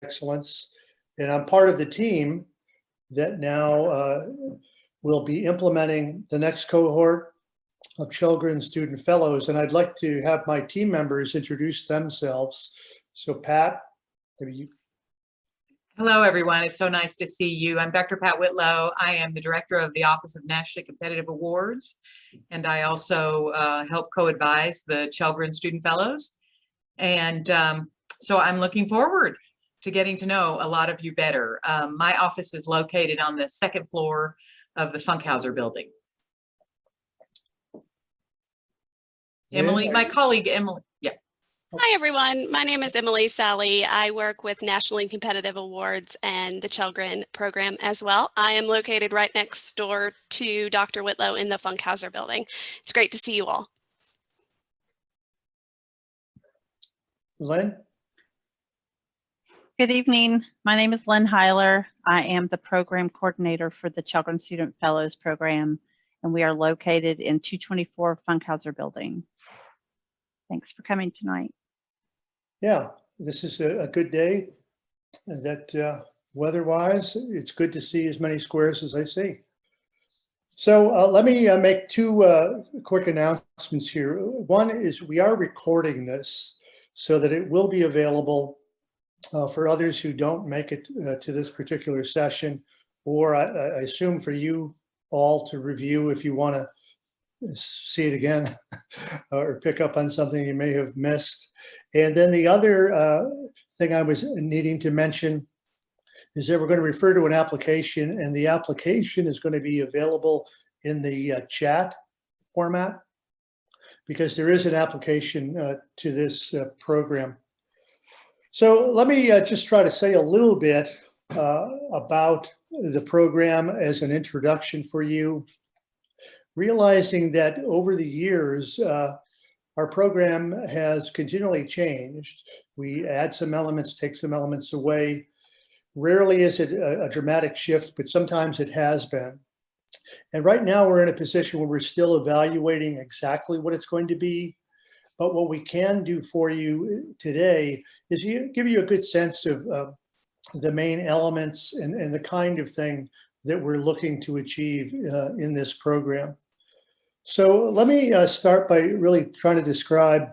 excellence. And I'm part of the team that now will be implementing the next cohort of Chellgren student fellows. And I'd like to have my team members introduce themselves. So Pat, maybe you. Hello, everyone. It's so nice to see you. I'm Dr. Pat Whitlow. I am the director of the Office of Nationally Competitive Awards, and I also help co-advise the Chellgren Student Fellows. And so I'm looking forward to getting to know a lot of you better. My office is located on the second floor of the Funkhauser building. Emily, my colleague Emily. Yeah. Hi, everyone. My name is Emily Sally. I work with Nationally Competitive Awards and the Chellgren program as well. I am located right next door to Dr. Whitlow in the Funkhauser building. It's great to see you all. Lynn? Good evening. My name is Lynn Hiler. I am the program coordinator for the Chellgren Student Fellows program, and we are located in 224 Funkhauser building. Thanks for coming tonight. Yeah, this is a good day that weather-wise, it's good to see as many squares as I see. So let me make two quick announcements here. One is we are recording this so that it will be available for others who don't make it to this particular session, or I assume for you all to review if you want to see it again or pick up on something you may have missed. And then the other thing I was needing to mention is that we're going to refer to an application, and the application is going to be available in the chat format, because there is an application to this program. So let me just try to say a little bit about the program as an introduction for you, realizing that over the years, our program has continually changed. We add some elements, take some elements away. Rarely is it a dramatic shift, but sometimes it has been. And right now we're in a position where we're still evaluating exactly what it's going to be. But what we can do for you today is give you a good sense of the main elements and the kind of thing that we're looking to achieve in this program. So let me start by really trying to describe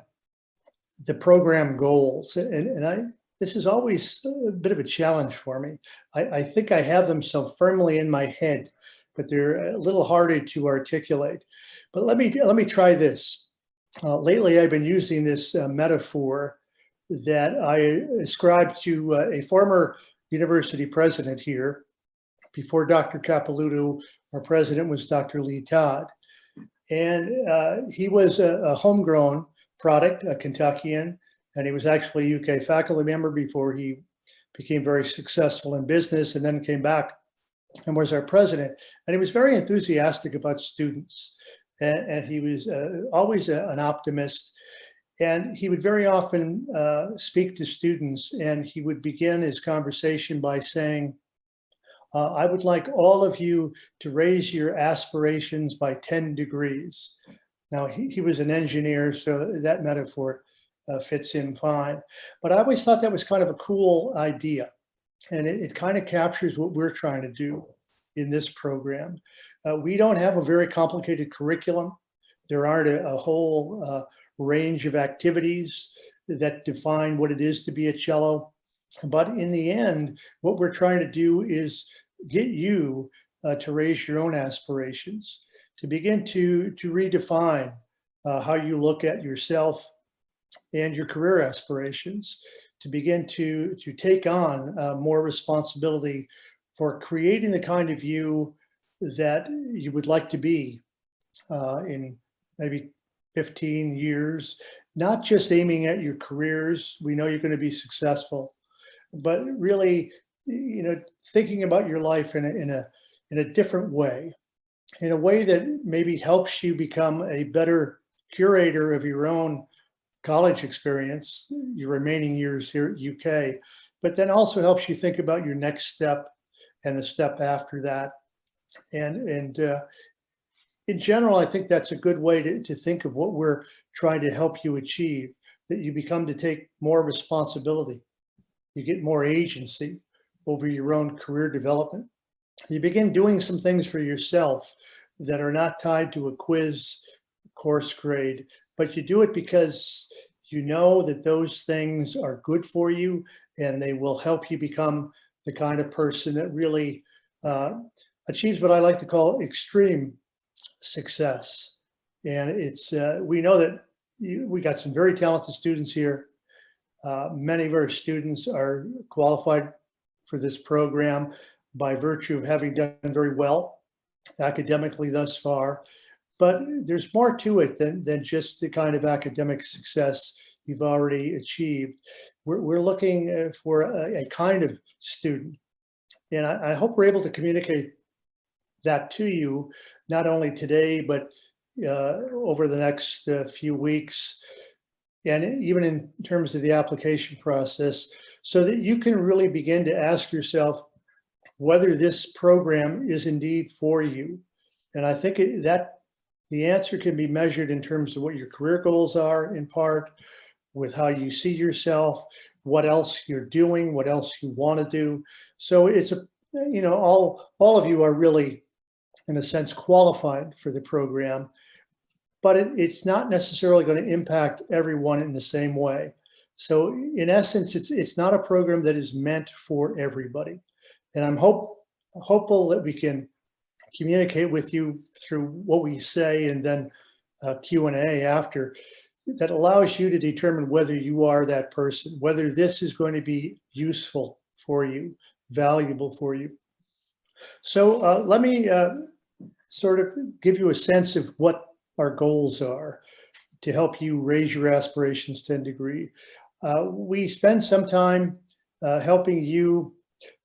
the program goals. And this is always a bit of a challenge for me. I think I have them so firmly in my head, but they're a little harder to articulate. But let me try this. Lately, I've been using this metaphor that I ascribed to a former university president here. Before Dr. Capilouto, our president was Dr. Lee Todd. And he was a homegrown product, a Kentuckian, and he was actually a UK faculty member before he became very successful in business, and then came back and was our president. And he was very enthusiastic about students. And he was always an optimist. And he would very often speak to students, and he would begin his conversation by saying, I would like all of you to raise your aspirations by 10 degrees. Now, he was an engineer, so that metaphor fits him fine. But I always thought that was kind of a cool idea. And it kind of captures what we're trying to do in this program. We don't have a very complicated curriculum. There aren't a whole range of activities that define what it is to be a cello. But in the end, what we're trying to do is get you to raise your own aspirations, to begin to redefine how you look at yourself and your career aspirations, to begin to take on more responsibility for creating the kind of you that you would like to be in maybe 15 years, not just aiming at your careers. We know you're going to be successful, but really, thinking about your life in a different way, in a way that maybe helps you become a better curator of your own college experience, your remaining years here at UK, but then also helps you think about your next step and the step after that. And in general, I think that's a good way to think of what we're trying to help you achieve, that you become to take more responsibility You get more agency over your own career development. You begin doing some things for yourself that are not tied to a quiz, course grade, but you do it because you know that those things are good for you and they will help you become the kind of person that really achieves what I like to call extreme success. And it's we know that we got some very talented students here. Many of our students are qualified for this program by virtue of having done very well academically thus far. But there's more to it than just the kind of academic success you've already achieved. We're looking for a kind of student. And I hope we're able to communicate that to you, not only today, but over the next few weeks, and even in terms of the application process, so that you can really begin to ask yourself whether this program is indeed for you. And I think that the answer can be measured in terms of what your career goals are, in part, with how you see yourself, what else you're doing, what else you want to do. So it's all of you are really, in a sense, qualified for the program, but it's not necessarily going to impact everyone in the same way. So in essence, it's not a program that is meant for everybody. And I'm hopeful that we can communicate with you through what we say and then Q&A after, that allows you to determine whether you are that person, whether this is going to be useful for you, valuable for you. So let me sort of give you a sense of what our goals are to help you raise your aspirations to a degree. We spend some time helping you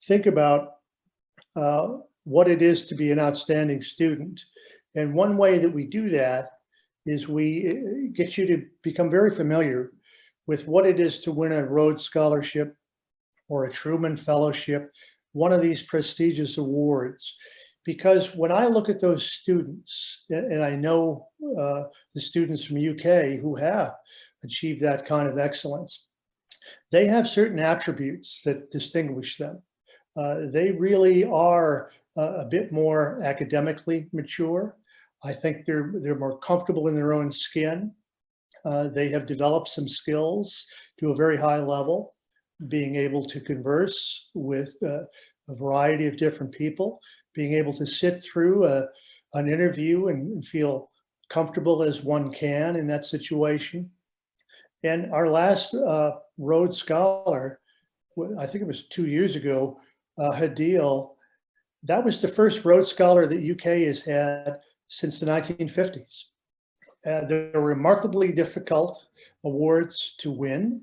think about what it is to be an outstanding student. And one way that we do that is we get you to become very familiar with what it is to win a Rhodes Scholarship or a Truman Fellowship, one of these prestigious awards. Because when I look at those students, and I know the students from UK who have achieved that kind of excellence, they have certain attributes that distinguish them. They really are a bit more academically mature. I think they're more comfortable in their own skin. They have developed some skills to a very high level, being able to converse with a variety of different people, being able to sit through an interview and feel comfortable as one can in that situation. And our last Rhodes Scholar, I think it was 2 years ago, Hadil, that was the first Rhodes Scholar that UK has had since the 1950s. They're remarkably difficult awards to win,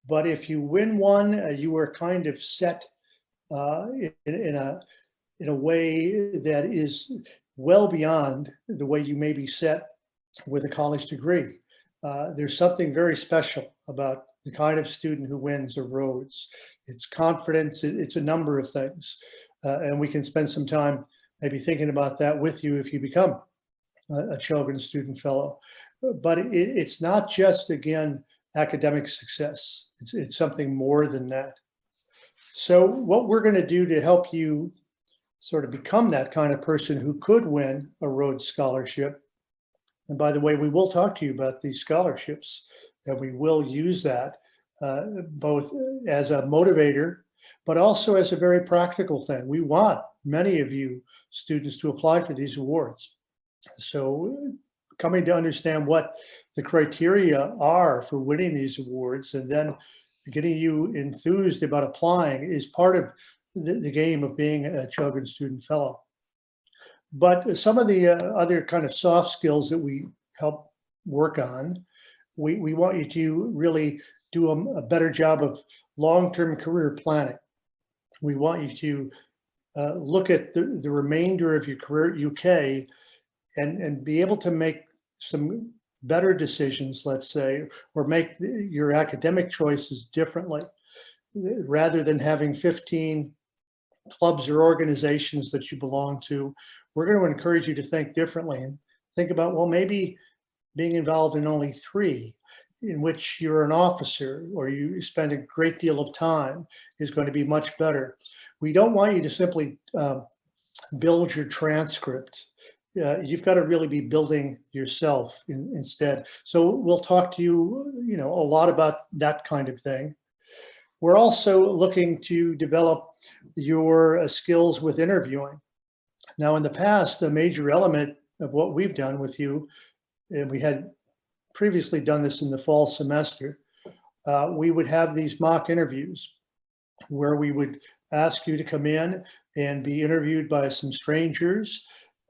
but if you win one, you are kind of set in a way that is well beyond the way you may be set with a college degree. There's something very special about the kind of student who wins a Rhodes. It's confidence, it's a number of things. And we can spend some time maybe thinking about that with you if you become a Chellgren Student Fellow. But it's not just, again, academic success. It's something more than that. So what we're going to do to help you sort of become that kind of person who could win a Rhodes Scholarship, and by the way, we will talk to you about these scholarships, and we will use that both as a motivator, but also as a very practical thing. We want many of you students to apply for these awards. So coming to understand what the criteria are for winning these awards and then getting you enthused about applying is part of the game of being a Chellgren Student Fellow. But some of the other kind of soft skills that we help work on, we want you to really do a better job of long-term career planning. We want you to look at the remainder of your career at UK and be able to make some better decisions, let's say, or make your academic choices differently, rather than having 15 clubs or organizations that you belong to. We're going to encourage you to think differently and think about, well, maybe being involved in only 3 in which you're an officer or you spend a great deal of time is going to be much better. We don't want you to simply build your transcript. You've got to really be building yourself instead. So we'll talk to you, a lot about that kind of thing. We're also looking to develop your skills with interviewing. Now, in the past, a major element of what we've done with you, and we had previously done this in the fall semester, we would have these mock interviews where we would ask you to come in and be interviewed by some strangers,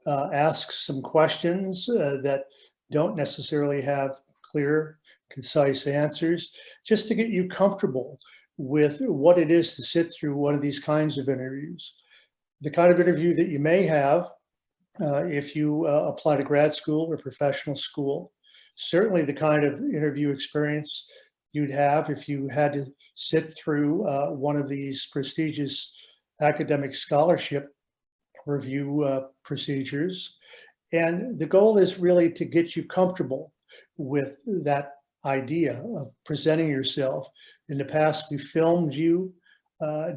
ask some questions that don't necessarily have clear, concise answers, just to get you comfortable with what it is to sit through one of these kinds of interviews. The kind of interview that you may have if you apply to grad school or professional school. Certainly the kind of interview experience you'd have if you had to sit through one of these prestigious academic scholarship review procedures. And the goal is really to get you comfortable with that idea of presenting yourself. In the past, we filmed you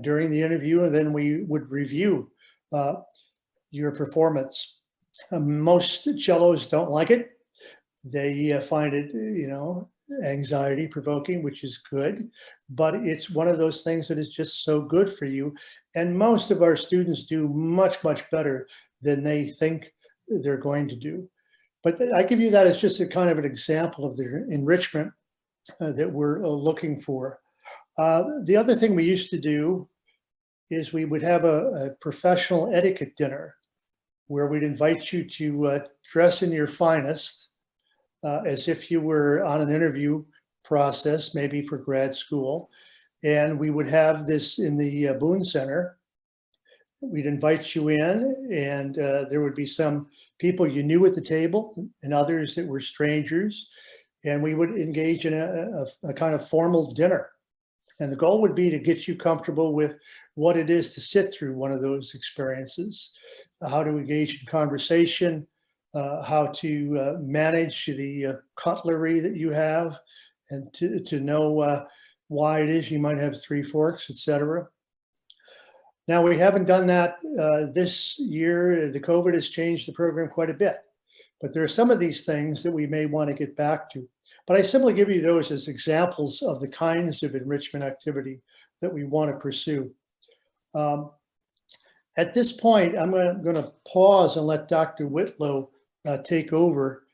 during the interview, and then we would review your performance. Most cellos don't like it. They find it, anxiety provoking, which is good, but it's one of those things that is just so good for you. And most of our students do much, much better than they think they're going to do. But I give you that as just a kind of an example of the enrichment that we're looking for. The other thing we used to do is we would have a professional etiquette dinner where we'd invite you to dress in your finest as if you were on an interview process, maybe for grad school. And we would have this in the Boone Center. We'd invite you in, and there would be some people you knew at the table and others that were strangers. And we would engage in a kind of formal dinner. And the goal would be to get you comfortable with what it is to sit through one of those experiences, how to engage in conversation, how to manage the cutlery that you have, and to know why it is you might have 3 forks, etc. Now, we haven't done that this year. The COVID has changed the program quite a bit, but there are some of these things that we may want to get back to. But I simply give you those as examples of the kinds of enrichment activity that we want to pursue. At this point, I'm going to pause and let Dr. Whitlow take over.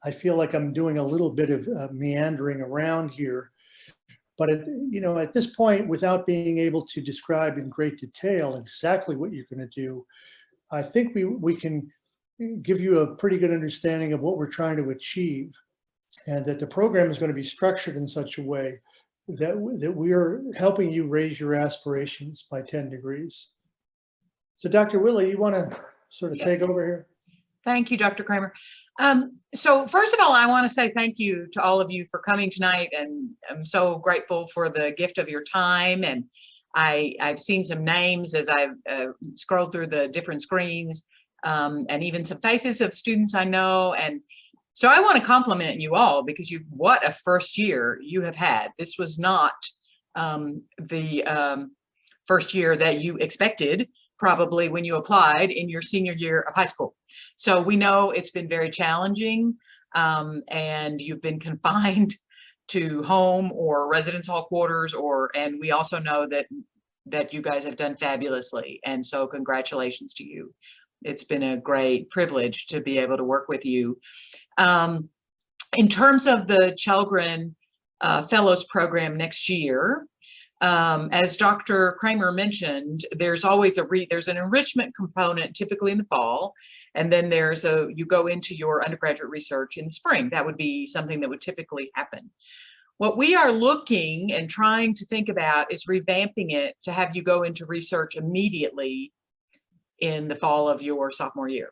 I feel like I'm doing a little bit of meandering around here. But at this point, without being able to describe in great detail exactly what you're going to do, I think we can give you a pretty good understanding of what we're trying to achieve, and that the program is going to be structured in such a way that we are helping you raise your aspirations by 10 degrees. So Dr. Whitlow, you want to sort of take over here? Thank you, Dr. Kramer. So first of all, I want to say thank you to all of you for coming tonight, and I'm so grateful for the gift of your time. And I've seen some names as I've scrolled through the different screens, and even some faces of students I know. And so I want to compliment you all, because what a first year you have had. This was not the first year that you expected, probably, when you applied in your senior year of high school. So we know it's been very challenging, and you've been confined to home or residence hall quarters, and we also know that you guys have done fabulously. And so congratulations to you. It's been a great privilege to be able to work with you. In terms of the Chellgren Fellows Program next year, as Dr. Kramer mentioned, there's always there's an enrichment component typically in the fall, and then you go into your undergraduate research in the spring. That would be something that would typically happen. What we are looking and trying to think about is revamping it to have you go into research immediately in the fall of your sophomore year,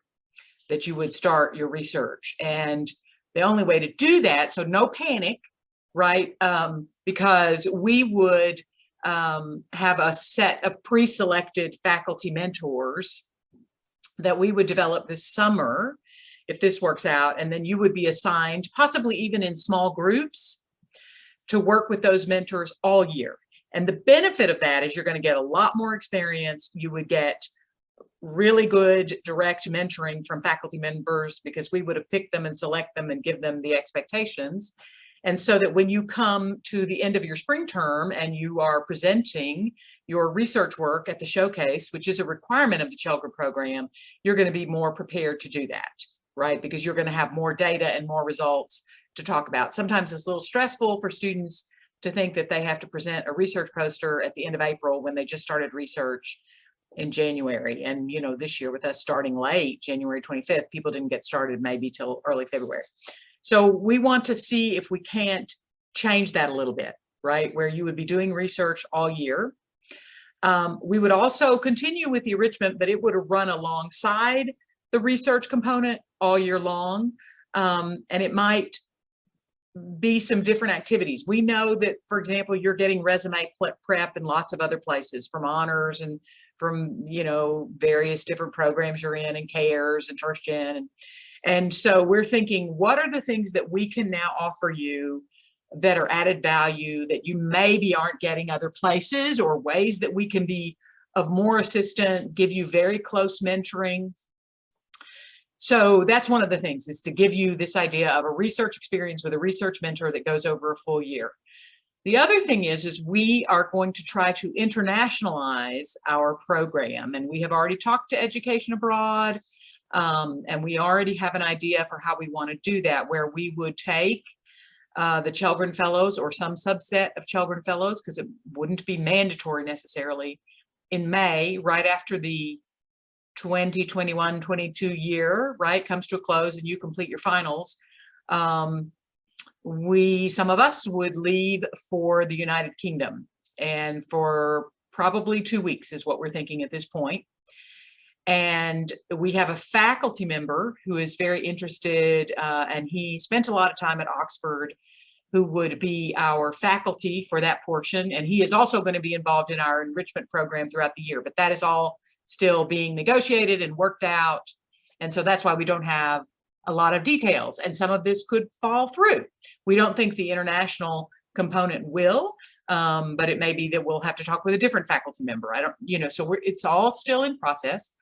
that you would start your research. And the only way to do that, so no panic, right? Because we would have a set of pre-selected faculty mentors that we would develop this summer. if this works out, and then you would be assigned, possibly even in small groups, to work with those mentors all year. And the benefit of that is you're going to get a lot more experience. You would get really good direct mentoring from faculty members, because we would have picked them and select them and give them the expectations. And so that when you come to the end of your spring term and you are presenting your research work at the showcase, which is a requirement of the Chellgren program, you're going to be more prepared to do that, right? Because you're going to have more data and more results to talk about. Sometimes it's a little stressful for students to think that they have to present a research poster at the end of April when they just started research in January. And, you know, this year with us starting late, January 25th, people didn't get started maybe till early February. So we want to see if we can't change that a little bit, right? Where you would be doing research all year. We would also continue with the enrichment, but it would run alongside the research component all year long. And it might be some different activities. We know that, for example, you're getting resume prep in lots of other places, from honors and from, you know, various different programs you're in, and CARES and First Gen. And so we're thinking, what are the things that we can now offer you that are added value that you maybe aren't getting other places, or ways that we can be of more assistance, give you very close mentoring. So that's one of the things, is to give you this idea of a research experience with a research mentor that goes over a full year. The other thing is we are going to try to internationalize our program, and we have already talked to Education Abroad. And we already have an idea for how we want to do that, where we would take the Chellgren Fellows, or some subset of Chellgren Fellows, because it wouldn't be mandatory necessarily, in May, right after the 2021-22 year, right, comes to a close and you complete your finals. Some of us would leave for the United Kingdom, and for probably 2 weeks is what we're thinking at this point. And we have a faculty member who is very interested, and he spent a lot of time at Oxford, who would be our faculty for that portion. And he is also going to be involved in our enrichment program throughout the year, but that is all still being negotiated and worked out. And so that's why we don't have a lot of details, and some of this could fall through. We don't think the international component will, but it may be that we'll have to talk with a different faculty member. I don't, you know, so it's all still in process.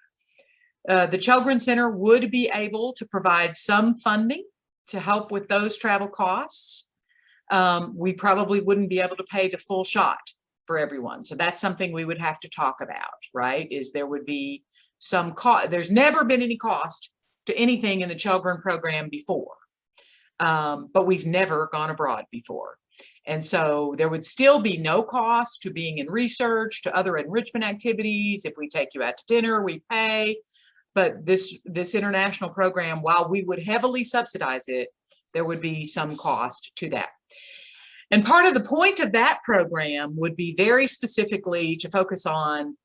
The Chellgren Center would be able to provide some funding to help with those travel costs. We probably wouldn't be able to pay the full shot for everyone. So that's something we would have to talk about, right? Is there would be some cost. There's never been any cost to anything in the Chellgren program before, but we've never gone abroad before. And so there would still be no cost to being in research, to other enrichment activities. If we take you out to dinner, we pay. But this international program, while we would heavily subsidize it, there would be some cost to that. And part of the point of that program would be very specifically to focus on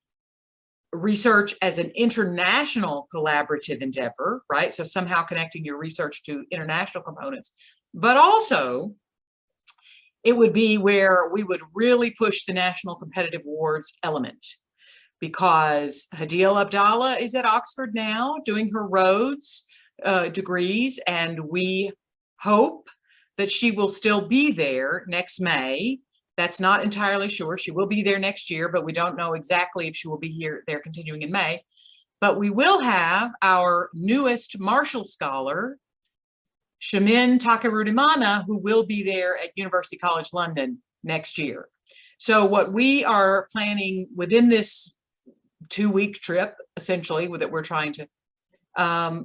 research as an international collaborative endeavor, right? So somehow connecting your research to international components, but also it would be where we would really push the National Competitive Awards element, because Hadil Abdallah is at Oxford now doing her Rhodes degrees, and we hope that she will still be there next May. That's not entirely sure. She will be there next year, but we don't know exactly if she will be there continuing in May. But we will have our newest Marshall Scholar, Shamin Takarudimana, who will be there at University College London next year. So what we are planning within this 2-week trip, essentially, that we're trying to,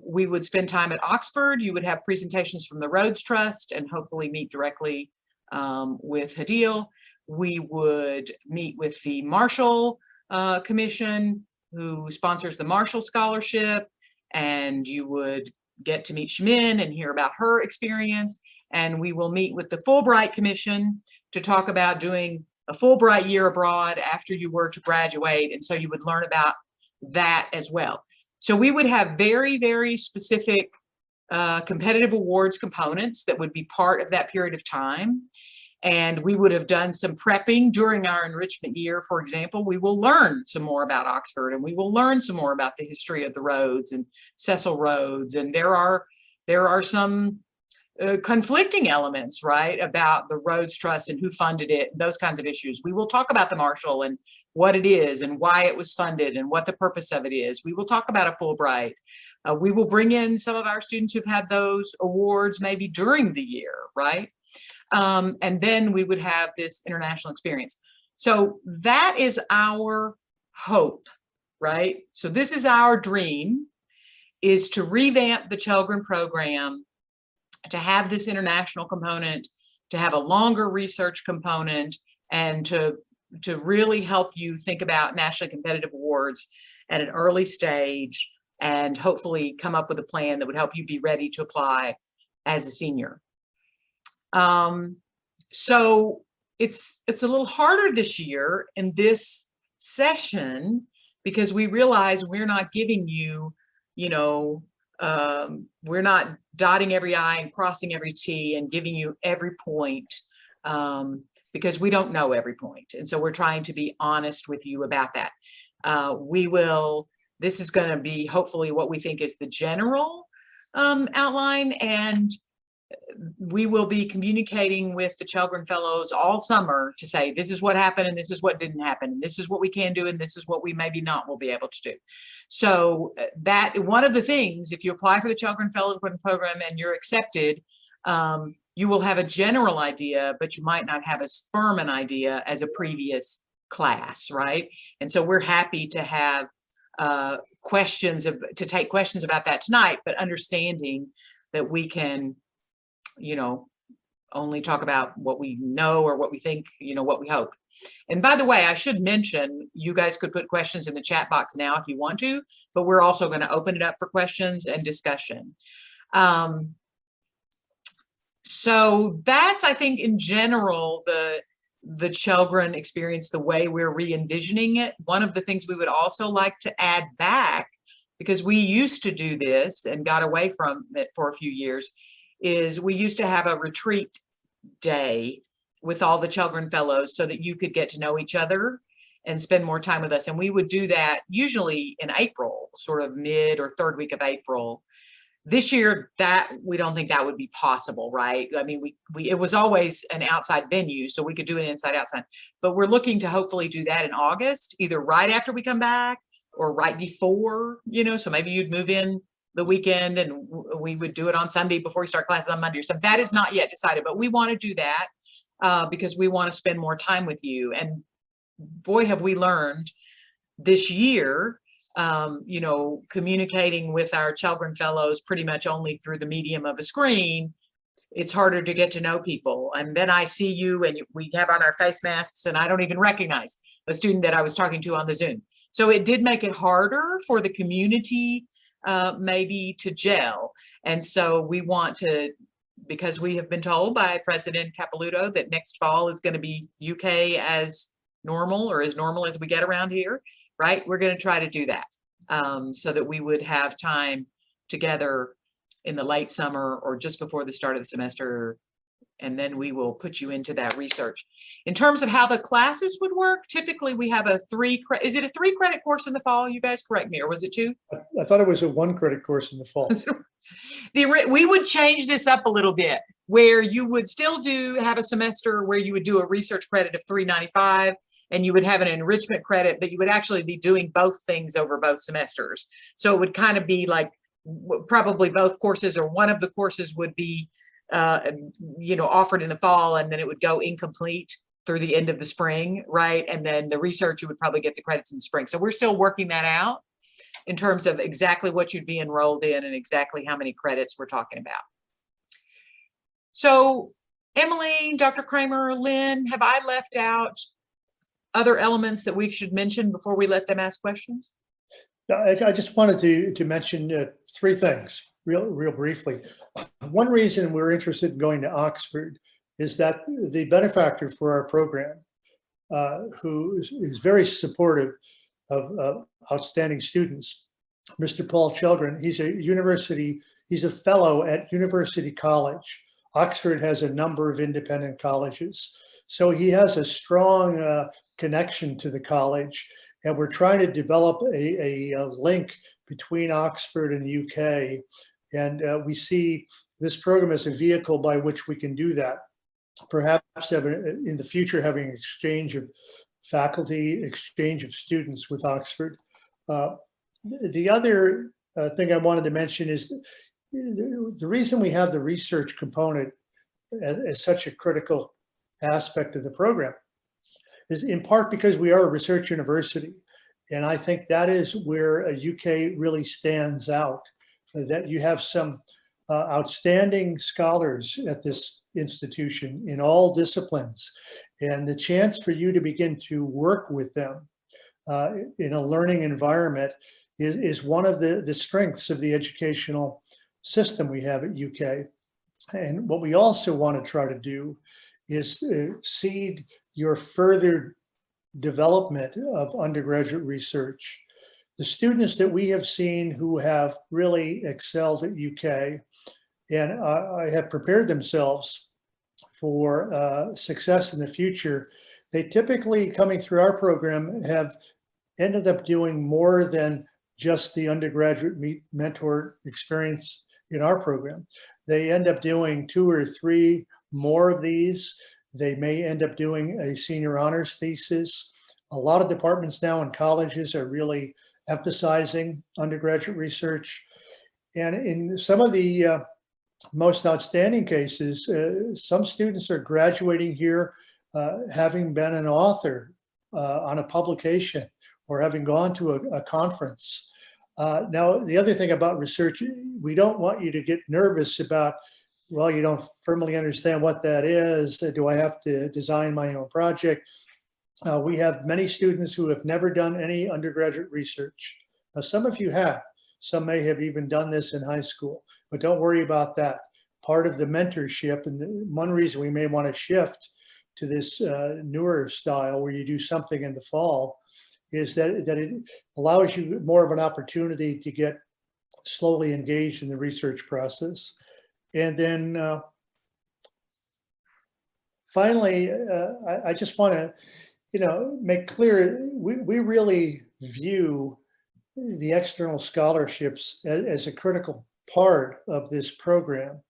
we would spend time at Oxford. You would have presentations from the Rhodes Trust and hopefully meet directly with Hadil. We would meet with the Marshall Commission, who sponsors the Marshall Scholarship, and you would get to meet Shamin and hear about her experience. And we will meet with the Fulbright Commission to talk about doing a Fulbright year abroad after you were to graduate. And so you would learn about that as well. So we would have very, very specific competitive awards components that would be part of that period of time. And we would have done some prepping during our enrichment year. For example, we will learn some more about Oxford, and we will learn some more about the history of the Rhodes and Cecil Rhodes. And there are there are some conflicting elements, right, about the Rhodes Trust and who funded it, those kinds of issues. We will talk about the Marshall and what it is and why it was funded and what the purpose of it is. We will talk about a Fulbright. We will bring in some of our students who've had those awards maybe during the year, right? And then we would have this international experience. So that is our hope, right? So this is our dream, is to revamp the Chellgren program, to have this international component, to have a longer research component, and to really help you think about nationally competitive awards at an early stage, and hopefully come up with a plan that would help you be ready to apply as a senior. So it's a little harder this year in this session because we realize we're not giving you, we're not dotting every I and crossing every T and giving you every point because we don't know every point. And so we're trying to be honest with you about that. This is going to be hopefully what we think is the general outline, and we will be communicating with the Chellgren Fellows all summer to say, this is what happened and this is what didn't happen, and this is what we can do and this is what we maybe not will be able to do. So that one of the things, if you apply for the Chellgren Fellow program and you're accepted, you will have a general idea, but you might not have as firm an idea as a previous class, right? And so we're happy to have to take questions about that tonight, but understanding that we can only talk about what we know or what we think, what we hope. And by the way, I should mention, you guys could put questions in the chat box now if you want to, but we're also going to open it up for questions and discussion. So that's, I think, in general, the Chellgren experience, the way we're re-envisioning it. One of the things we would also like to add back, because we used to do this and got away from it for a few years, is we used to have a retreat day with all the Chellgren Fellows so that you could get to know each other and spend more time with us. And we would do that usually in April, sort of mid or third week of April. This year, we don't think that would be possible, right? I mean, it was always an outside venue, so we could do it inside outside. But we're looking to hopefully do that in August, either right after we come back or right before, so maybe you'd move in the weekend and we would do it on Sunday before we start classes on Monday or something. That is not yet decided, but we want to do that because we want to spend more time with you. And boy, have we learned this year, communicating with our Chellgren Fellows pretty much only through the medium of a screen. It's harder to get to know people. And then I see you and we have on our face masks and I don't even recognize a student that I was talking to on the Zoom. So it did make it harder for the community maybe to gel. And so we want to, because we have been told by President Capilouto that next fall is going to be UK as normal, or as normal as we get around here, right? We're going to try to do that so that we would have time together in the late summer or just before the start of the semester. And then we will put you into that research. In terms of how the classes would work, typically we have is it a 3-credit course in the fall? You guys correct me, or was it 2? I thought it was a 1-credit course in the fall. We would change this up a little bit, where you would still have a semester where you would do a research credit of $395, and you would have an enrichment credit, but you would actually be doing both things over both semesters. So it would kind of be like probably both courses, or one of the courses would be offered in the fall, and then it would go incomplete through the end of the spring, right? And then the research, you would probably get the credits in the spring. So we're still working that out in terms of exactly what you'd be enrolled in and exactly how many credits we're talking about. So Emily, Dr. Kramer, Lynn, have I left out other elements that we should mention before we let them ask questions? I just wanted to mention 3 things real briefly. One reason we're interested in going to Oxford is that the benefactor for our program, who is very supportive of outstanding students, Mr. Paul Chellgren, he's a fellow at University College. Oxford has a number of independent colleges. So he has a strong connection to the college, and we're trying to develop a link between Oxford and the UK. And we see this program as a vehicle by which we can do that. Perhaps in the future, having an exchange of faculty, exchange of students with Oxford. The other thing I wanted to mention is the reason we have the research component as such a critical aspect of the program is in part because we are a research university. And I think that is where UK really stands out, that you have some outstanding scholars at this institution in all disciplines. And the chance for you to begin to work with them in a learning environment is one of the strengths of the educational system we have at UK. And what we also want to try to do is seed your further development of undergraduate research. The students that we have seen who have really excelled at UK and have prepared themselves for success in the future, they typically, coming through our program, have ended up doing more than just the undergraduate mentor experience in our program. They end up doing 2 or 3 more of these. They may end up doing a senior honors thesis. A lot of departments now in colleges are really emphasizing undergraduate research. And in some of the most outstanding cases, some students are graduating here having been an author on a publication or having gone to a conference. Now, the other thing about research, we don't want you to get nervous about, well, you don't firmly understand what that is. Do I have to design my own project? We have many students who have never done any undergraduate research. Now, some of you have. Some may have even done this in high school, but don't worry about that. Part of the mentorship, and one reason we may want to shift to this newer style where you do something in the fall, is that it allows you more of an opportunity to get slowly engaged in the research process. And then finally, I just want to, make clear, we really view the external scholarships as a critical part of this program.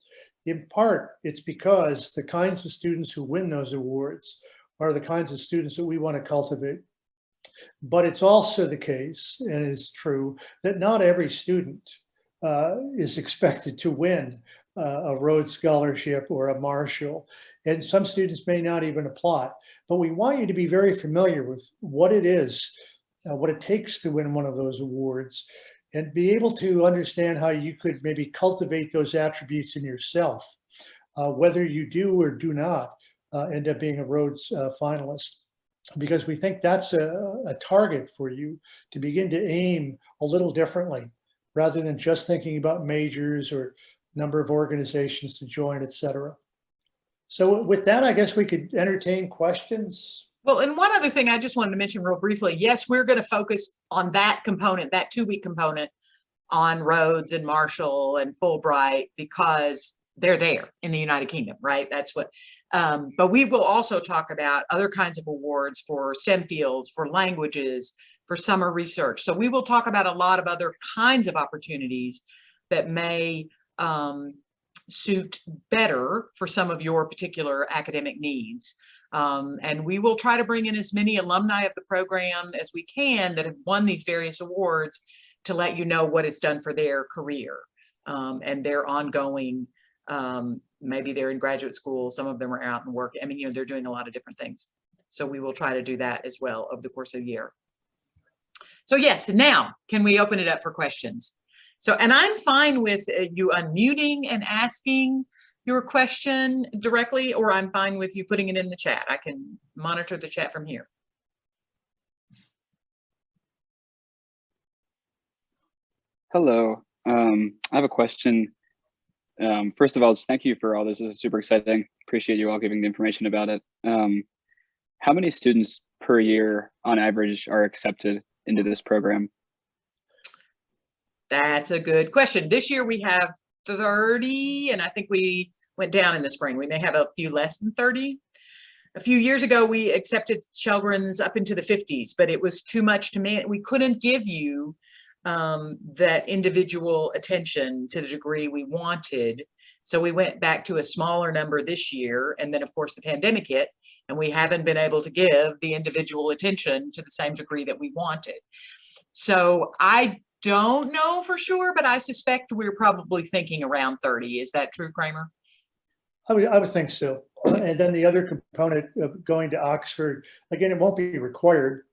In part, it's because the kinds of students who win those awards are the kinds of students that we want to cultivate. But it's also the case, and it's true, that not every student is expected to win a Rhodes Scholarship or a Marshall, and some students may not even apply. But we want you to be very familiar with what it is, what it takes to win one of those awards, and be able to understand how you could maybe cultivate those attributes in yourself, whether you do or do not end up being a Rhodes finalist. Because we think that's a target for you to begin to aim a little differently, rather than just thinking about majors or number of organizations to join, et cetera. So with that, I guess we could entertain questions. Well, and one other thing I just wanted to mention real briefly. Yes, we're going to focus on that component, that 2-week component on Rhodes and Marshall and Fulbright, because they're there in the United Kingdom, right? That's what, but we will also talk about other kinds of awards for STEM fields, for languages, for summer research. So we will talk about a lot of other kinds of opportunities that may suit better for some of your particular academic needs. And we will try to bring in as many alumni of the program as we can that have won these various awards to let you know what it's done for their career and their ongoing, maybe they're in graduate school, some of them are out and work. I mean, they're doing a lot of different things. So we will try to do that as well over the course of the year. So yes, now can we open it up for questions? So, and I'm fine with you unmuting and asking your question directly, or I'm fine with you putting it in the chat. I can monitor the chat from here. Hello, I have a question. First of all, just thank you for all this. This is super exciting. Appreciate you all giving the information about it. How many students per year on average are accepted into this program? That's a good question. This year we have 30, and I think we went down in the spring. We may have a few less than 30. A few years ago, we accepted Chellgrens up into the 50s, but it was too much to me. We couldn't give you that individual attention to the degree we wanted. So we went back to a smaller number this year. And then of course the pandemic hit and we haven't been able to give the individual attention to the same degree that we wanted. So I don't know for sure, but I suspect we're probably thinking around 30. Is that true, Kramer? I would think so. And then the other component of going to Oxford, again, it won't be required,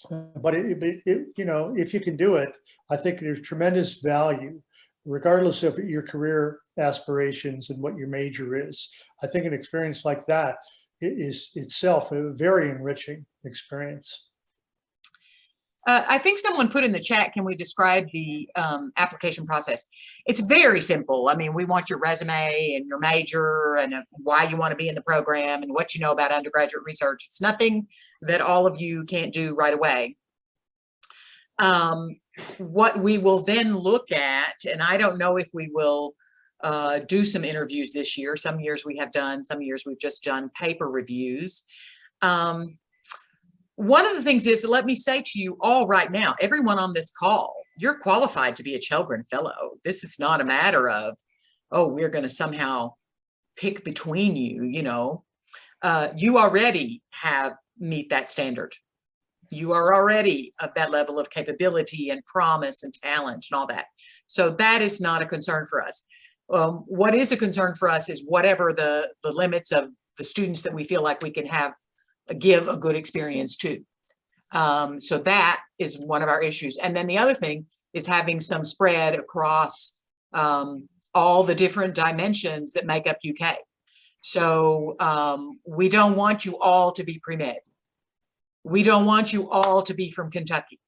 but you know, if you can do it, I think there's tremendous value, regardless of your career aspirations and what your major is. I think an experience like that is itself a very enriching experience. I think someone put in the chat, can we describe the application process? It's very simple. I mean, we want your resume and your major and why you want to be in the program and what you know about undergraduate research. It's nothing that all of you can't do right away. What we will then look at, and I don't know if we will do some interviews this year. Some years we have done, some years we've just done paper reviews. One of the things is, let me say to you all right now, everyone on this call, you're qualified to be a Chellgren Fellow. This is not a matter of, oh, we're going to somehow pick between you, you know. You already meet that standard. You are already of that level of capability and promise and talent and all that. So that is not a concern for us. What is a concern for us is whatever the limits of the students that we feel like we can give a good experience to. So that is one of our issues. And then the other thing is having some spread across all the different dimensions that make up UK. So we don't want you all to be pre-med. We don't want you all to be from Kentucky.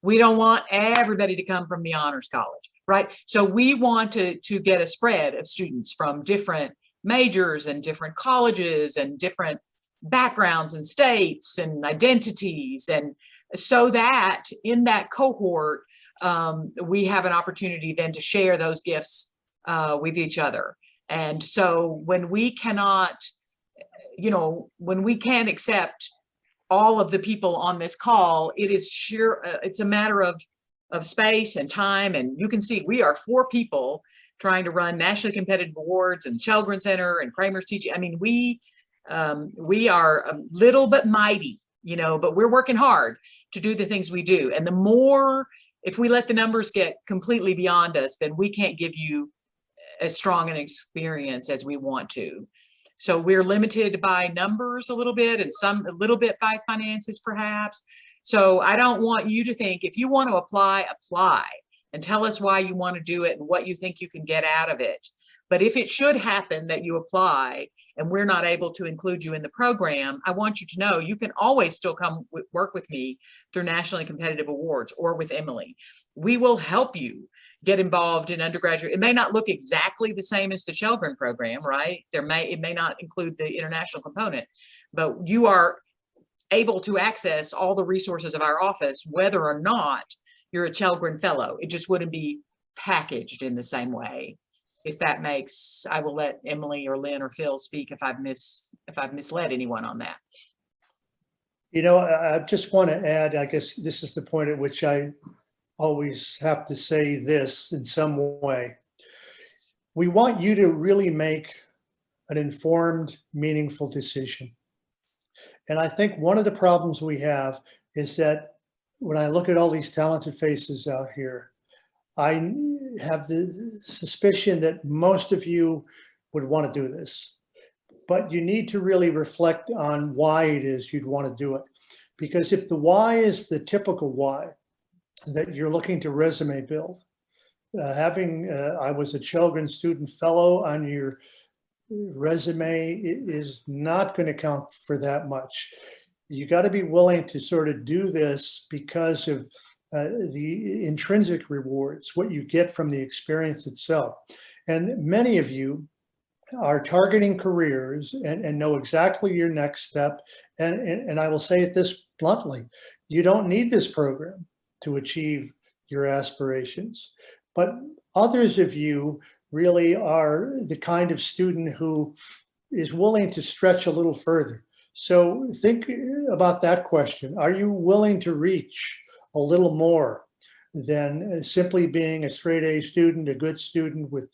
We don't want everybody to come from the Honors College, right? So we want to get a spread of students from different majors and different colleges and different backgrounds and states and identities, and so that in that cohort we have an opportunity then to share those gifts with each other. And so when we cannot, you know, when we can't accept all of the people on this call, it is sure it's a matter of space and time. And you can see we are 4 people trying to run nationally competitive awards and Chellgren Center and Kramer's teaching. I mean, we are a little bit mighty, you know, but we're working hard to do the things we do. And the more, if we let the numbers get completely beyond us, then we can't give you as strong an experience as we want to. So we're limited by numbers a little bit, and a little bit by finances perhaps. So I don't want you to think, if you want to apply, apply and tell us why you want to do it and what you think you can get out of it. But if it should happen that you apply and we're not able to include you in the program, I want you to know you can always still come work with me through Nationally Competitive Awards or with Emily. We will help you get involved in undergraduate. It may not look exactly the same as the Chellgren program, right? It may not include the international component, but you are able to access all the resources of our office, whether or not you're a Chellgren Fellow. It just wouldn't be packaged in the same way. If that makes, I will let Emily or Lynn or Phil speak if I've misled anyone on that. You know, I just want to add, I guess this is the point at which I always have to say this in some way. We want you to really make an informed, meaningful decision. And I think one of the problems we have is that when I look at all these talented faces out here, I have the suspicion that most of you would want to do this, but you need to really reflect on why it is you'd want to do it. Because if the why is the typical why, that you're looking to resume build, I was a Chellgren Student Fellow on your resume is not going to count for that much. You got to be willing to sort of do this because of the intrinsic rewards, what you get from the experience itself. And many of you are targeting careers and know exactly your next step. And I will say it this bluntly, you don't need this program to achieve your aspirations. But others of you really are the kind of student who is willing to stretch a little further. So think about that question. Are you willing to reach a little more than simply being a straight A student, a good student with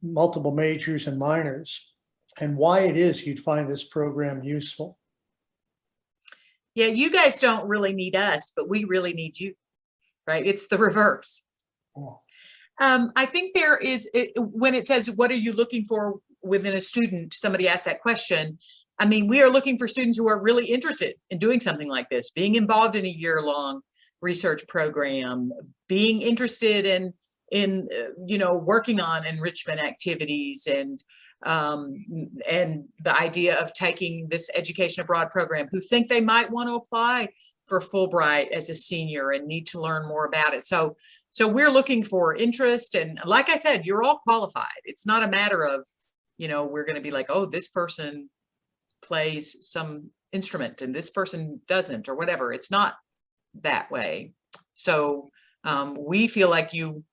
multiple majors and minors, and why it is you'd find this program useful. Yeah, you guys don't really need us, but we really need you, right? It's the reverse. Oh. I think there is, when it says, what are you looking for within a student? Somebody asked that question. I mean, we are looking for students who are really interested in doing something like this, being involved in a year-long research program, being interested in you know, working on enrichment activities, and the idea of taking this education abroad program, who think they might want to apply for Fulbright as a senior and need to learn more about it. So we're looking for interest, and like I said, you're all qualified. It's not a matter of, you know, we're going to be like, oh, this person plays some instrument and this person doesn't, or whatever. It's not that way. So we feel like you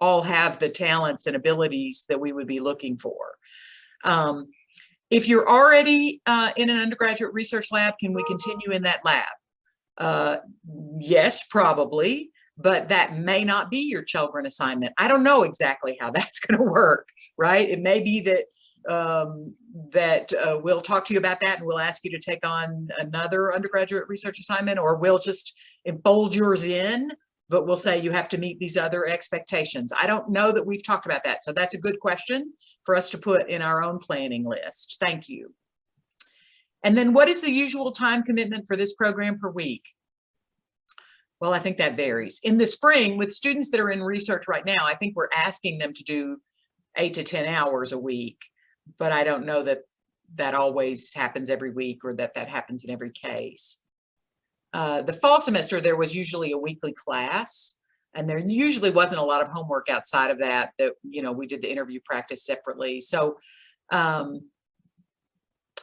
all have the talents and abilities that we would be looking for. If you're already in an undergraduate research lab, can we continue in that lab? Yes, probably, but that may not be your Chellgren assignment. I don't know exactly how that's going to work, right? It may be that we'll talk to you about that and we'll ask you to take on another undergraduate research assignment, or we'll just fold yours in, but we'll say you have to meet these other expectations. I don't know that we've talked about that. So that's a good question for us to put in our own planning list. Thank you. And then what is the usual time commitment for this program per week? Well, I think that varies. In the spring, with students that are in research right now, I think we're asking them to do 8 to 10 hours a week, but I don't know that that always happens every week, or that happens in every case. The fall semester, there was usually a weekly class, and there usually wasn't a lot of homework outside of that, you know, we did the interview practice separately. So I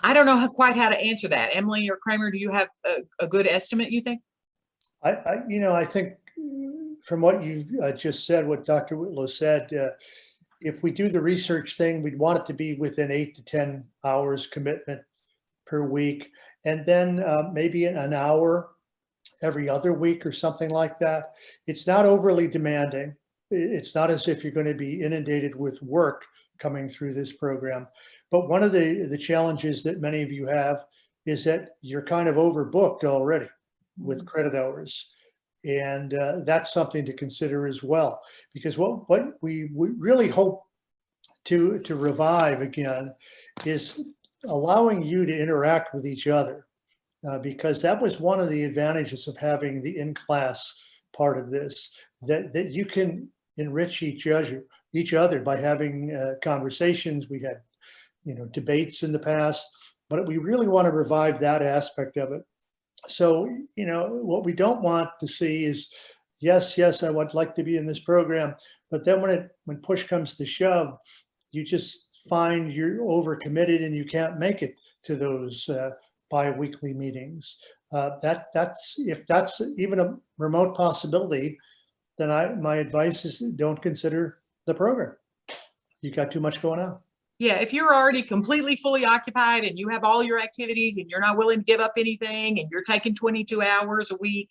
don't know quite how to answer that. Emily or Kramer, do you have a good estimate, you think? I think from what you just said, what Dr. Whitlow said, if we do the research thing, we'd want it to be within 8 to 10 hours commitment per week, and then maybe an hour every other week or something like that. It's not overly demanding. It's not as if you're going to be inundated with work coming through this program. But one of the challenges that many of you have is that you're kind of overbooked already with credit hours. And that's something to consider as well, because what we really hope to revive again is allowing you to interact with each other, because that was one of the advantages of having the in-class part of this, that you can enrich each other by having conversations. We had, debates in the past, but we really want to revive that aspect of it. So, what we don't want to see is, yes, I would like to be in this program, but then when push comes to shove, you just find you're overcommitted and you can't make it to those bi-weekly meetings. If that's even a remote possibility, then my advice is don't consider the program. You've got too much going on. Yeah, if you're already completely fully occupied and you have all your activities and you're not willing to give up anything and you're taking 22 hours a week,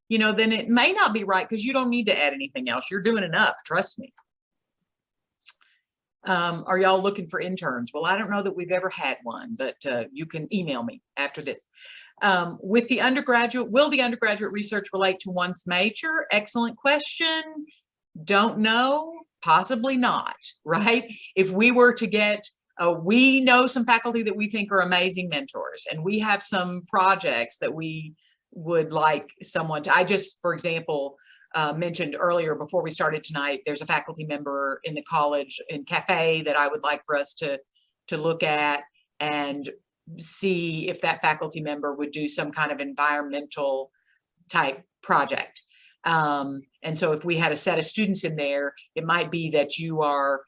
then it may not be right, because you don't need to add anything else. You're doing enough, trust me. Are y'all looking for interns? Well, I don't know that we've ever had one, but you can email me after this. With the undergraduate, will the undergraduate research relate to one's major? Excellent question. Don't know. Possibly not, right? If we were to get, we know some faculty that we think are amazing mentors, and we have some projects that we would like someone to, I just, for example, mentioned earlier before we started tonight, there's a faculty member in the college in Cafe that I would like for us to look at and see if that faculty member would do some kind of environmental type project. And so if we had a set of students in there, it might be that you are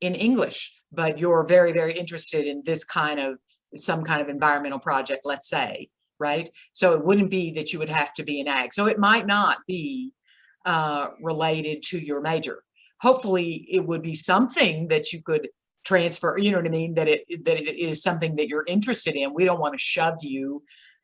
in English, but you're very, very interested in this some kind of environmental project, let's say, right? So it wouldn't be that you would have to be an ag. So it might not be related to your major. Hopefully it would be something that you could transfer, you know what I mean? That it is something that you're interested in. We don't want to shove you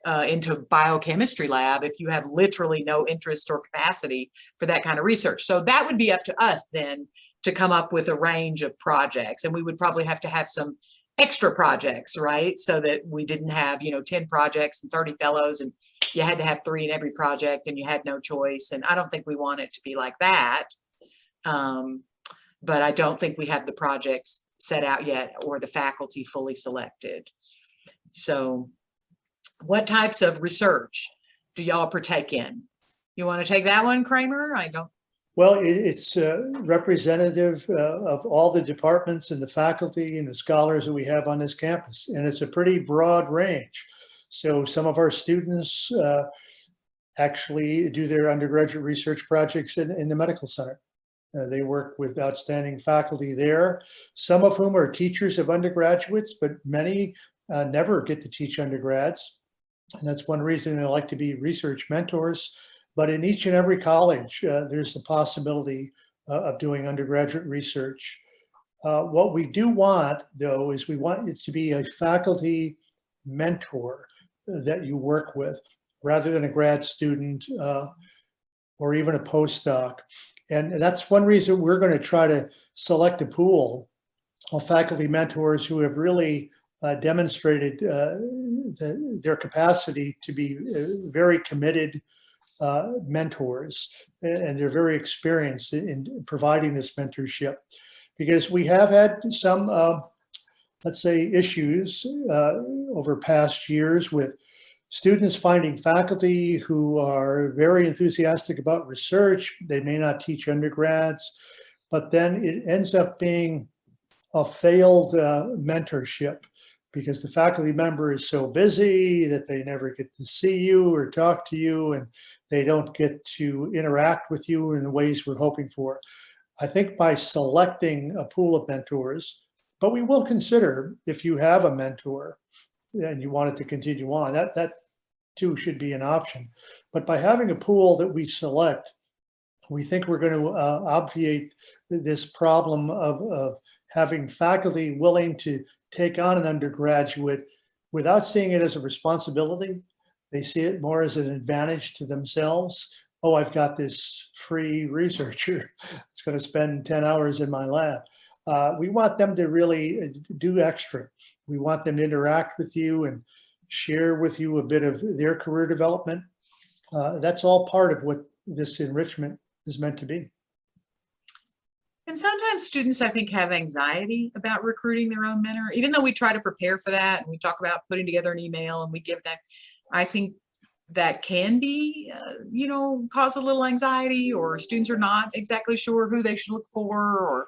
into biochemistry lab if you have literally no interest or capacity for that kind of research. So that would be up to us then to come up with a range of projects, and we would probably have to have some extra projects, right? So that we didn't have, 10 projects and 30 fellows and you had to have 3 in every project and you had no choice. And I don't think we want it to be like that. But I don't think we have the projects set out yet or the faculty fully selected. So what types of research do y'all partake in? You want to take that one, Kramer? I don't. Well, it's representative of all the departments and the faculty and the scholars that we have on this campus. And it's a pretty broad range. So some of our students actually do their undergraduate research projects in the medical center. They work with outstanding faculty there, some of whom are teachers of undergraduates, but many never get to teach undergrads. And that's one reason they like to be research mentors. But in each and every college, there's the possibility of doing undergraduate research. What we do want, though, is we want it to be a faculty mentor that you work with, rather than a grad student or even a postdoc. And that's one reason we're going to try to select a pool of faculty mentors who have really demonstrated their capacity to be very committed mentors, and they're very experienced in providing this mentorship, because we have had some, let's say, issues over past years with students finding faculty who are very enthusiastic about research. They may not teach undergrads, but then it ends up being a failed mentorship, because the faculty member is so busy that they never get to see you or talk to you, and they don't get to interact with you in the ways we're hoping for. I think by selecting a pool of mentors, but we will consider if you have a mentor and you want it to continue on, that too should be an option. But by having a pool that we select, we think we're going to obviate this problem of having faculty willing to take on an undergraduate without seeing it as a responsibility. They see it more as an advantage to themselves. Oh, I've got this free researcher. It's going to spend 10 hours in my lab. We want them to really do extra. We want them to interact with you and share with you a bit of their career development. That's all part of what this enrichment is meant to be. And sometimes students, I think, have anxiety about recruiting their own mentor, even though we try to prepare for that and we talk about putting together an email and we give that. I think that can be, cause a little anxiety, or students are not exactly sure who they should look for, or,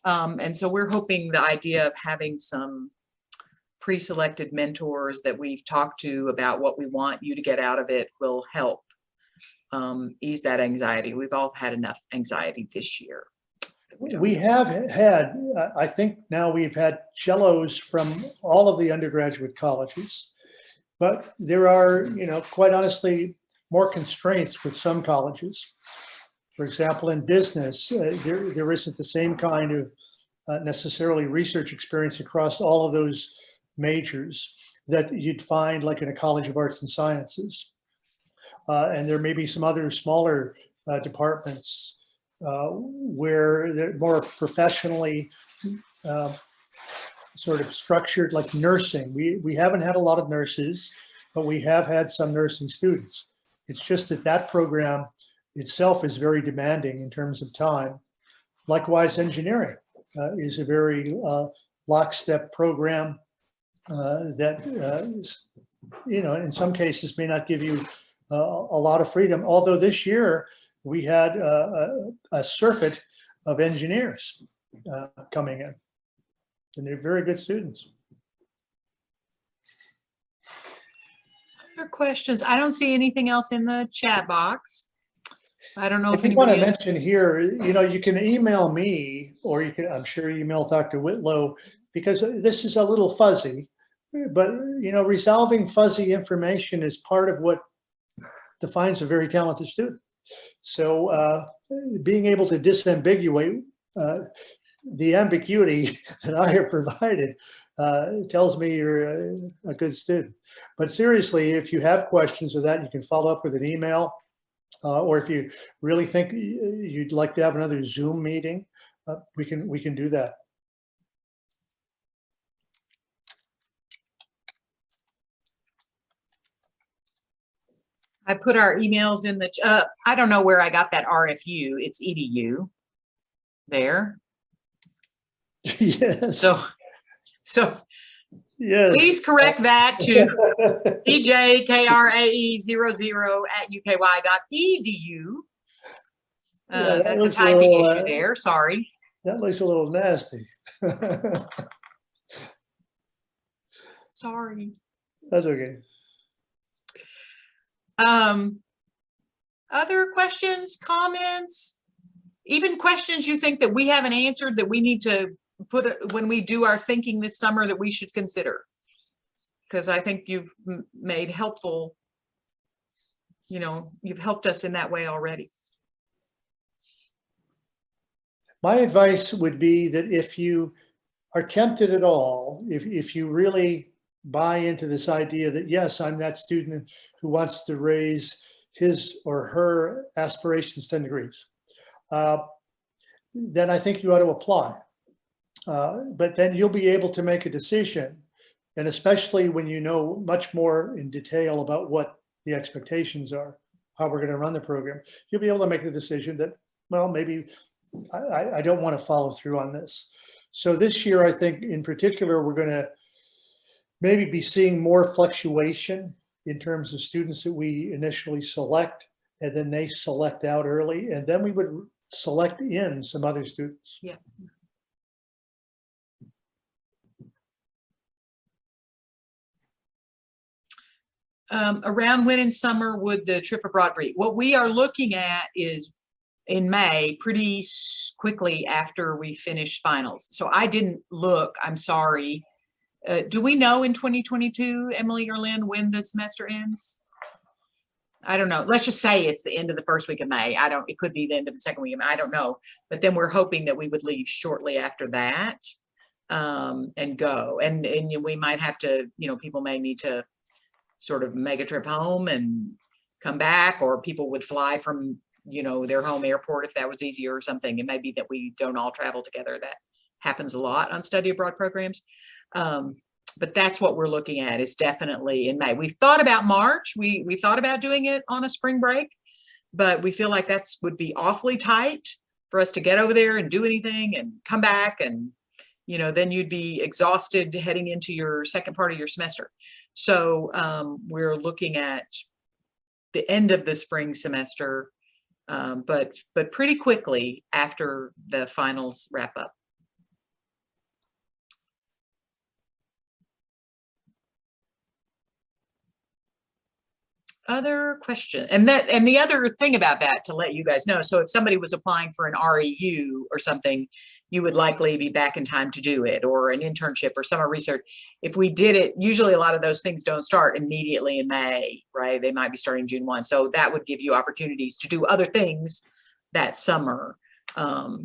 and so we're hoping the idea of having some pre-selected mentors that we've talked to about what we want you to get out of it will help ease that anxiety. We've all had enough anxiety this year. We have had, I think now we've had cellos from all of the undergraduate colleges, but there are, quite honestly, more constraints with some colleges. For example, in business, there isn't the same kind of necessarily research experience across all of those majors that you'd find like in a College of Arts and Sciences. And there may be some other smaller departments where they're more professionally sort of structured, like nursing. We haven't had a lot of nurses, but we have had some nursing students. It's just that program itself is very demanding in terms of time. Likewise, engineering is a very lockstep program that, in some cases may not give you a lot of freedom. Although this year we had a surfeit of engineers coming in, and they're very good students. Other questions? I don't see anything else in the chat box. I don't know if I want to anybody else. mention here, you can email me, or you can, I'm sure, email Dr. Whitlow, because this is a little fuzzy, but resolving fuzzy information is part of what defines a very talented student. So being able to disambiguate the ambiguity that I have provided it tells me you're a good student. But seriously, if you have questions or that, you can follow up with an email. Or if you really think you'd like to have another Zoom meeting, we can do that. I put our emails in the, I don't know where I got that RFU. It's EDU there. Yes. So yes. please correct that to pjkra00@uky.edu. Yeah, That's a typing issue there. Sorry. That looks a little nasty. Sorry. That's okay. Other questions, comments, even questions you think that we haven't answered that we need to put when we do our thinking this summer that we should consider? Because I think you've made helpful, you've helped us in that way already. My advice would be that if you are tempted at all, if you really buy into this idea that, yes, I'm that student who wants to raise his or her aspirations 10 degrees, then I think you ought to apply. But then you'll be able to make a decision. And especially when you know much more in detail about what the expectations are, how we're going to run the program, you'll be able to make the decision that, well, maybe I don't want to follow through on this. So this year, I think in particular, we're going to maybe be seeing more fluctuation in terms of students that we initially select, and then they select out early, and then we would select in some other students. Yeah. Around when in summer would the trip abroad be? What we are looking at is in May, pretty quickly after we finish finals. So I didn't look, I'm sorry. Do we know in 2022, Emily or Lynn, when the semester ends? I don't know. Let's just say it's the end of the first week of May. It could be the end of the second week of May. I don't know. But then we're hoping that we would leave shortly after that and go. And we might have to, people may need to sort of make a trip home and come back, or people would fly from, their home airport if that was easier or something. It may be that we don't all travel together. That happens a lot on study abroad programs. But that's what we're looking at, is definitely in May. We've thought about March. We thought about doing it on a spring break, but we feel like that's would be awfully tight for us to get over there and do anything and come back, and then you'd be exhausted heading into your second part of your semester. So we're looking at the end of the spring semester, but pretty quickly after the finals wrap up. Other question, and the other thing about that, to let you guys know, so if somebody was applying for an REU or something, you would likely be back in time to do it, or an internship or summer research. If we did it, usually a lot of those things don't start immediately in May, right? They might be starting June 1. So that would give you opportunities to do other things that summer. Yeah.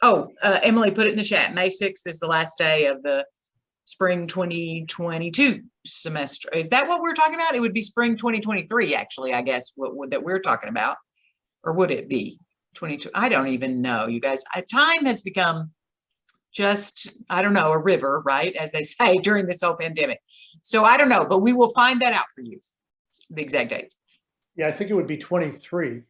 Oh, Emily put it in the chat. May 6th is the last day of the spring 2022 semester. Is that what we're talking about? It would be spring 2023, actually, I guess, that we're talking about. Or would it be 22? I don't even know, you guys. Time has become just, I don't know, a river, right? As they say during this whole pandemic. So I don't know, but we will find that out for you, the exact dates. Yeah, I think it would be 23.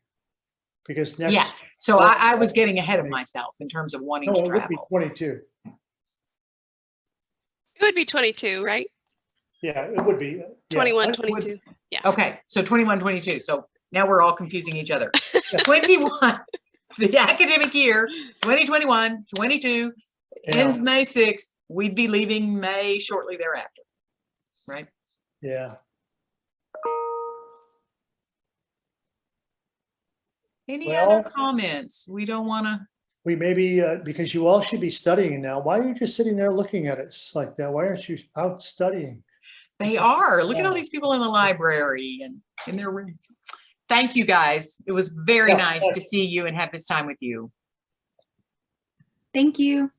Because next, yeah, so I was getting ahead of myself in terms of wanting to travel. It would be 22. It would be 22, right? Yeah, it would be. 21, 22. Yeah. Okay, so 21, 22. So now we're all confusing each other. 21, the academic year, 2021, 22, ends May 6th. We'd be leaving May shortly thereafter, right? Yeah. Any other comments? We don't want to. We maybe, because you all should be studying now. Why are you just sitting there looking at us like that? Why aren't you out studying? They are. Look at all these people in the library and in their room. thank you guys. It was very Yeah, nice yeah. to see you and have this time with you. Thank you.